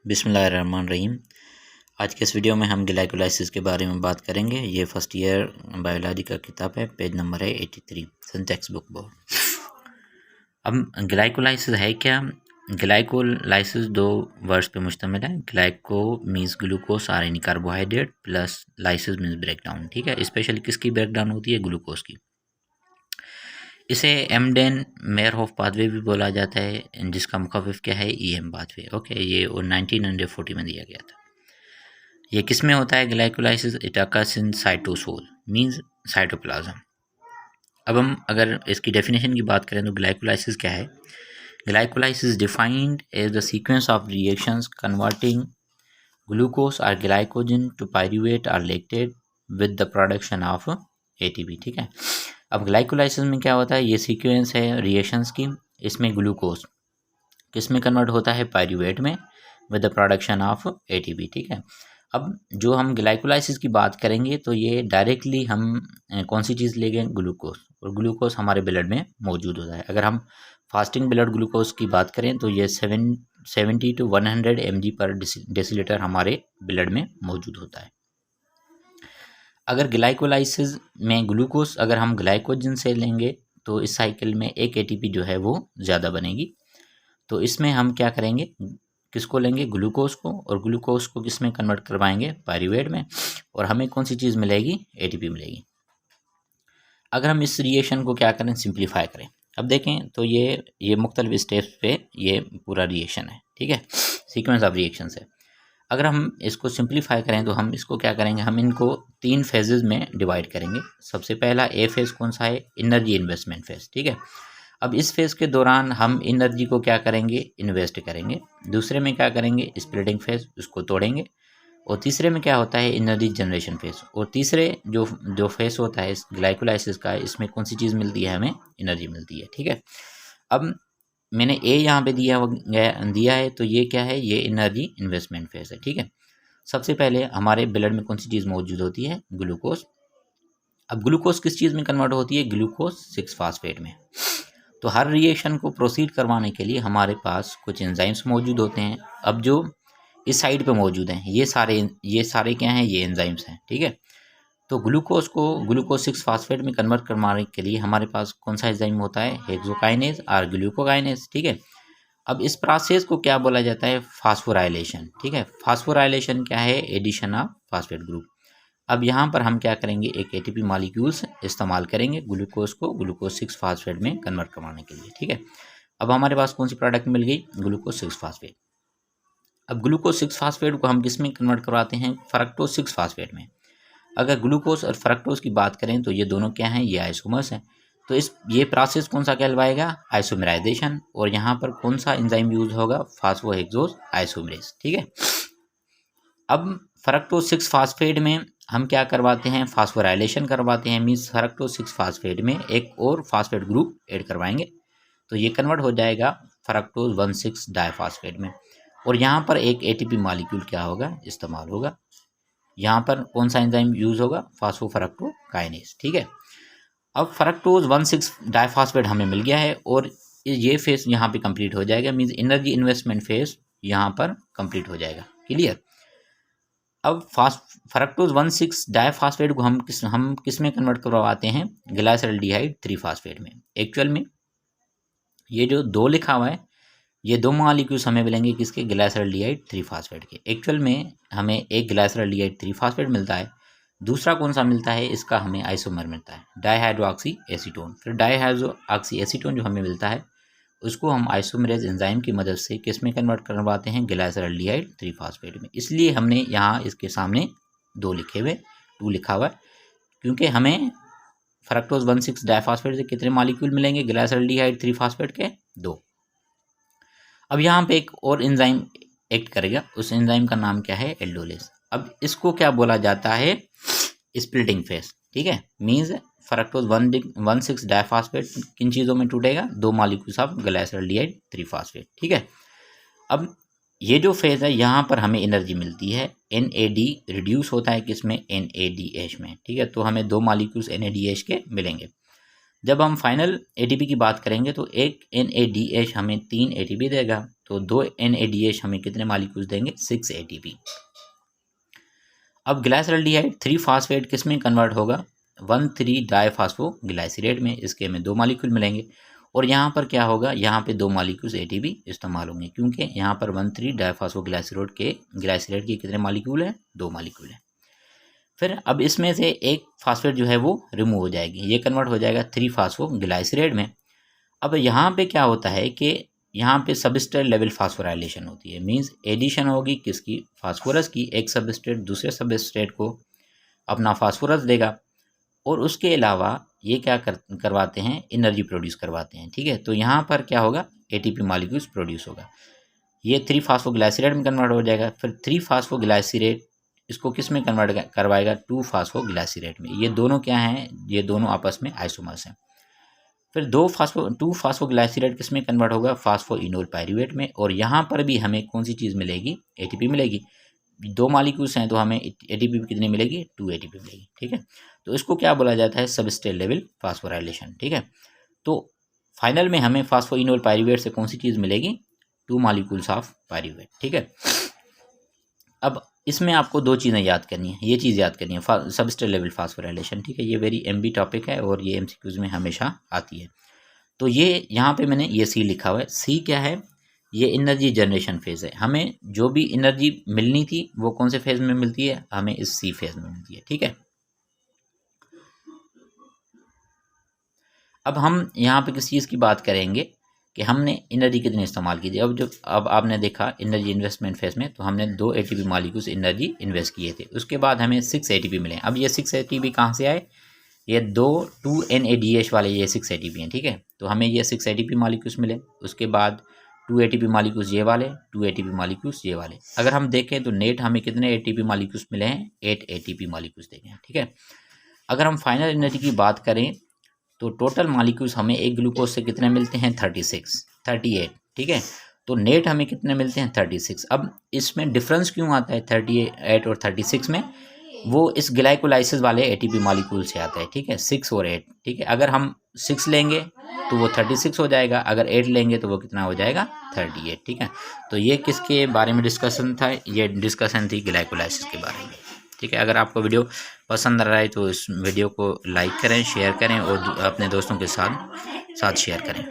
बिस्मिल्लाहिर्रहमानिर्रहीम। आज के इस वीडियो में हम ग्लाइकोलाइसिस के बारे में बात करेंगे। ये फर्स्ट ईयर बायोलॉजी का किताब है, पेज नंबर है 83, सन टेक्स्ट बुक बोर्ड। अब ग्लाइकोलाइसिस है क्या? ग्लाइकोलाइसिस दो वर्ड्स पे मुश्तमिल है। Glyco means glucose or carbohydrate plus lysis means breakdown. ठीक है, स्पेशली किसकी ब्रेकडाउन होती है? ग्लूकोज की। इसे एमडेन मेयरहोफ पाथवे भी बोला जाता है, जिसका मुखाफिफ क्या है? EM pathway. ओके, ये 1940 में दिया गया था। ये किस में होता है glycolysis? It occurs in cytosol means cytoplasm. अब हम अगर इसकी डेफिनेशन की बात करें तो ग्लाइकोलाइसिस क्या है? Glycolysis defined as the sequence of reactions converting glucose और ग्लाइकोजन टू पायरूवेट और lactate with the production of ATP. ठीक है, अब ग्लाइकोलाइसिस में क्या होता है? ये सीक्वेंस है रिएक्शंस की। इसमें ग्लूकोज किस में कन्वर्ट होता है? पायरूवेट में with the production of ATP. ठीक है, अब जो हम ग्लाइकोलाइसिस की बात करेंगे तो ये डायरेक्टली हम कौन सी चीज़ ले गए? ग्लूकोज। और ग्लूकोज हमारे ब्लड में मौजूद होता है। अगर हम फास्टिंग ब्लड ग्लूकोज की बात करें तो ये 70 to 100 mg पर डेसीलीटर हमारे ब्लड में मौजूद होता है। अगर ग्लाइकोलाइसिस में ग्लूकोज अगर हम ग्लाइकोजन से लेंगे तो इस साइकिल में एक एटीपी जो है वो ज़्यादा बनेगी। तो इसमें हम क्या करेंगे? किसको लेंगे? ग्लूकोज को। और ग्लूकोज को किस में कन्वर्ट करवाएंगे? पायरूवेट में। और हमें कौन सी चीज़ मिलेगी? एटीपी मिलेगी। अगर हम इस रिएक्शन को क्या करें? सिंप्लीफाई करें। अब देखें तो ये मुख्तलिफ स्टेप्स पे ये पूरा रिएक्शन है। ठीक है, सीक्वेंस ऑफ रिएक्शन है। अगर हम इसको सिंप्लीफाई करें तो हम इसको क्या करेंगे? हम इनको 3 फेजेस में डिवाइड करेंगे। सबसे पहला ए फेज़ कौन सा है? Energy investment phase. ठीक है, अब इस फेज़ के दौरान हम एनर्जी को क्या करेंगे? इन्वेस्ट करेंगे। दूसरे में क्या करेंगे? स्प्लिटिंग फेज़, उसको तोड़ेंगे। और तीसरे में क्या होता है? Energy generation phase. और तीसरे जो फेज़ होता है इस ग्लाइकोलाइसिस का, इसमें कौन सी चीज़ मिलती है? हमें एनर्जी मिलती है। ठीक है, अब मैंने ए यहाँ पे दिया है तो ये क्या है? ये एनर्जी इन्वेस्टमेंट फेज़ है। ठीक है, सबसे पहले हमारे ब्लड में कौन सी चीज़ मौजूद होती है? ग्लूकोज। अब ग्लूकोज किस चीज़ में कन्वर्ट होती है? ग्लूकोज 6 फास्फेट में। तो हर रिएक्शन को प्रोसीड करवाने के लिए हमारे पास कुछ एंजाइम्स मौजूद होते हैं। अब जो इस साइड पे मौजूद हैं ये सारे क्या हैं? ये एंजाइम्स हैं। ठीक है, तो ग्लूकोज को ग्लूकोज 6 फास्फेट में कन्वर्ट करवाने के लिए हमारे पास कौन सा एंजाइम होता है? हेक्सोकाइनेज और ग्लूकोकाइनेज। ठीक है, अब इस प्रोसेस को क्या बोला जाता है? फास्फोराइलेशन। ठीक है, फास्फोराइलेशन क्या है? Addition of phosphate group. अब यहाँ पर हम क्या करेंगे? एक एटीपी मॉलिक्यूल्स इस्तेमाल करेंगे ग्लूकोज को ग्लूकोज 6 फास्फेट में कन्वर्ट करवाने के लिए। ठीक है, अब हमारे पास कौन सी प्रोडक्ट मिल गई? Glucose 6 phosphate. अब ग्लूकोज 6 फास्फेट को हम किस में कन्वर्ट करवाते हैं? फ्रक्टोज 6 फास्फेट में। अगर ग्लूकोज और फ्रक्टोज की बात करें तो ये दोनों क्या हैं? ये आइसोमर्स हैं। तो ये प्रोसेस कौन सा कहलवाएगा? आइसोमराइजेशन। और यहाँ पर कौन सा एंजाइम यूज होगा? फास्फोहेक्सोज आइसोमरेज। ठीक है, अब फ्रक्टोज 6 फास्फेट में हम क्या करवाते हैं? फास्फोराइलेशन करवाते हैं। मीन्स फ्रक्टोज 6 फास्फेट में एक और फास्फेट ग्रुप ऐड करवाएंगे तो ये कन्वर्ट हो जाएगा फ्रक्टोज 1,6 डाइफास्फेट में। और यहाँ पर एक एटीपी मॉलिक्यूल क्या होगा? इस्तेमाल होगा। यहाँ पर कौन सा एंजाइम यूज होगा? फास्फोफ्रक्टोकाइनेज। ठीक है, अब फ्रक्टोज 1,6 डाइफास्फेट हमें मिल गया है और ये फेज यहाँ पे कंप्लीट हो जाएगा। मीन्स एनर्जी इन्वेस्टमेंट फेज यहाँ पर कंप्लीट हो जाएगा। क्लियर? अब फ्रक्टोज 1,6 डाइफास्फेट को हम किस में कन्वर्ट करवाते हैं? ग्लाइसरल्डिहाइड 3 फास्फेट में। एक्चुअल में ये जो 2 लिखा हुआ है ये 2 मॉलिक्यूल्स हमें मिलेंगे किसके? ग्लाइसरल्डिहाइड 3 फास्फेट के। एक्चुअल में हमें एक ग्लाइसरल्डिहाइड 3 फास्फेट मिलता है। दूसरा कौन सा मिलता है? इसका हमें आइसोमर मिलता है डाइहाइड्रोक्सी एसीटोन। फिर डाइहाइड्रोक्सी एसीटोन जो हमें मिलता है उसको हम आइसोमरेज एंजाइम की मदद से किस में कन्वर्ट करवाते हैं? ग्लाइसरल्डिहाइड 3 फास्फेट में। इसलिए हमने यहाँ इसके सामने 2 लिखे हुए 2 लिखा हुआ है, क्योंकि हमें फ्रक्टोज 1,6 डाइफास्फेट से कितने मॉलिक्यूल मिलेंगे? ग्लाइसरल्डिहाइड 3 फास्फेट के 2। अब यहाँ पे एक और एंजाइम एक्ट करेगा, उस एंजाइम का नाम क्या है? एल्डोलेस। अब इसको क्या बोला जाता है? Splitting phase. ठीक है, मीन्स फ्रक्टोज 1,6 डाइफास्फेट किन चीज़ों में टूटेगा? 2 मॉलिक्यूल्स ऑफ ग्लाइसरल्डिहाइड 3 फास्फेट। ठीक है, अब ये जो फेज है यहाँ पर हमें एनर्जी मिलती है। NAD रिड्यूस होता है किसमें? NADH में। ठीक है, तो हमें 2 मॉलिक्यूल्स NADH के मिलेंगे। जब हम फाइनल ATP की बात करेंगे तो एक NADH हमें 3 ATP देगा। तो 2 NADH हमें कितने मॉलिक्यूल्स देंगे, 6 ATP। अब ग्लाइसरल्डिहाइड 3 फास्फेट किस में कन्वर्ट होगा, 1,3 डाइफास्फोग्लाइसरेट में। इसके हमें 2 मॉलिक्यूल मिलेंगे और यहाँ पर क्या होगा, यहाँ पे 2 मॉलिक्यूल्स ATP इस्तेमाल होंगे, क्योंकि यहाँ पर 1,3 डाइफास्फोग्लाइसरेट के कितने मॉलिक्यूल हैं, 2 मॉलिक्यूल हैं। फिर अब इसमें से एक फास्फेट जो है वो रिमूव हो जाएगी, ये कन्वर्ट हो जाएगा 3 फास्फोग्लाइसरेट में। अब यहाँ पे क्या होता है कि यहाँ पे सबस्ट्रेट लेवल फास्फोराइलेशन होती है, मींस एडिशन होगी किसकी, फास्फोरस की। एक सबस्ट्रेट दूसरे सबस्ट्रेट को अपना फास्फोरस देगा और उसके अलावा ये क्या करवाते हैं, एनर्जी प्रोड्यूस करवाते हैं, ठीक है। तो यहाँ पर क्या होगा, ATP मॉलिक्यूल्स प्रोड्यूस होगा, ये 3 फास्फोग्लाइसरेट में कन्वर्ट हो जाएगा। फिर 3 फास्फोग्लाइसरेट इसको किस में कन्वर्ट करवाएगा, 2 फास्फोग्लाइसरेट में। ये दोनों क्या हैं, ये दोनों आपस में आइसोमर्स हैं। फिर 2 फास्फोग्लाइसरेट किस में कन्वर्ट होगा, फास्फोइनोल पायरुवेट में। और यहाँ पर भी हमें कौन सी चीज़ मिलेगी, ATP मिलेगी। 2 मॉलिक्यूल्स हैं तो हमें ATP कितनी मिलेगी, 2 ATP मिलेगी, ठीक है। तो इसको क्या बोला जाता है, सबस्ट्रेट लेवल फास्फोराइलेशन, ठीक है। तो फाइनल में हमें फास्फोइनोल पायरुवेट से कौन सी चीज़ मिलेगी, 2 मॉलिक्यूल्स ऑफ पायरुवेट, ठीक है। अब इसमें आपको 2 चीज़ें याद करनी है, ये चीज़ याद करनी है, सबस्ट्रेट लेवल फास्फोराइलेशन, ठीक है। ये वेरी MB टॉपिक है और ये MCQs में हमेशा आती है। तो ये यहाँ पे मैंने ये C लिखा हुआ है। C क्या है, ये एनर्जी जनरेशन फेज़ है। हमें जो भी एनर्जी मिलनी थी वो कौन से फेज़ में मिलती है, हमें इस C फेज़ में मिलती है, ठीक है। अब हम यहाँ पे किस चीज़ की बात करेंगे कि हमने एनर्जी कितनी इस्तेमाल की थी। अब आपने देखा एनर्जी इन्वेस्टमेंट फेज़ में तो हमने 2 ATP मॉलिक्यूल्स एनर्जी इन्वेस्ट किए थे, उसके बाद हमें 6 ATP मिले। अब ये 6 ATP कहाँ से आए, ये 2 NADH वाले ये 6 ATP हैं, ठीक है। तो हमें ये 6 ATP मॉलिक्यूल्स मिले, उसके बाद 2 ATP मॉलिक्यूल्स ये वाले, 2 ATP मॉलिक्यूल्स ये वाले। अगर हम देखें तो नेट हमें कितने ATP मॉलिक्यूल्स मिले हैं, 8 ATP मॉलिक्यूल्स देखे हैं, ठीक है। अगर हम फाइनल एनर्जी की बात करें तो टोटल मॉलिक्यूल्स हमें एक ग्लूकोज से कितने मिलते हैं, 38, ठीक है। तो नेट हमें कितने मिलते हैं, 36। अब इसमें डिफरेंस क्यों आता है 38 और 36 में, वो इस ग्लाइकोलाइसिस वाले ATP मॉलिक्यूल से आता है, ठीक है, 6 और 8, ठीक है। अगर हम 6 लेंगे तो वो 36 हो जाएगा, अगर 8 लेंगे तो वो कितना हो जाएगा, 38, ठीक है। तो ये किसके बारे में डिस्कशन था, ये डिस्कशन थी ग्लाइकोलाइसिस के बारे में, ठीक है। अगर आपको वीडियो पसंद आ रहा है तो इस वीडियो को लाइक करें, शेयर करें और अपने दोस्तों के साथ शेयर करें।